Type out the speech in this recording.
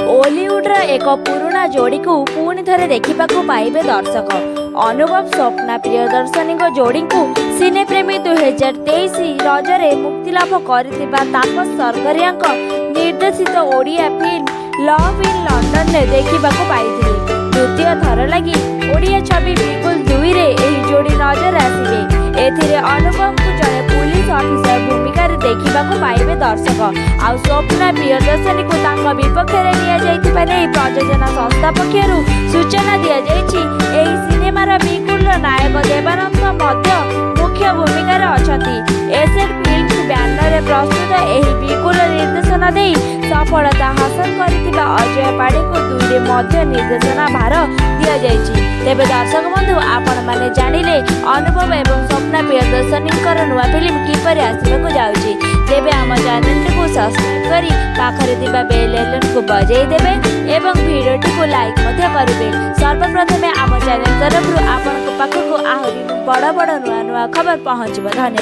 ओलीवुड्र एक पुराणा जोड़ी को पुणी थे देखा पाइबे दर्शक। अनुभव स्वप्ना प्रियदर्शनी जोड़ी को सिनेप्रेमी 2023 रजरे मुक्तिलाभ करथिबा सरगरिया निर्देशित Odia film love in London में देखा पाई। द्वितीय थर लगी ओडिया छवि बिल्कुल 2 रे एही जोड़ी नजर आसिबे। एथिरे अनुभव को जड़े पुलिस ऑफिसर भूमिका देखा पाइबे दर्शक। आ स्वप्ना प्रियदर्शनी को तांको विपक्ष में निया नहीं प्रयोजना संस्था पक्षर सूचना दि जाइछि। एही सिनेमार बिल्कुल नायक देवानंद मध्य मुख्य भूमिका अच्छी। एसेट फिल्म्स बैनर प्रस्तुत एही बिल्कुल निर्देशना दे सफलता हासिल करथिबा अजय पाढ़ी को 2 रे मध्य निर्देशना भार दि जाइछि। तेबे दर्शक बंधु आपण माने जानिले अनुभव एवं स्वप्ना प्रियदर्शनी नुआ फिल्म किपरि आसबाकू जाउछि। तेबे आम चैनल को सब्सक्राइब करी पाखरे थिबा बेल आइकन को बजाई देबे एवं वीडियोटी को लाइक मध्य करिवे। सर्वप्रथमे आम चैनल तरफ आपन पाखक आहरी बड़ बड़ नुआ नुआ खबर पहुंचबो। धन्यवाद।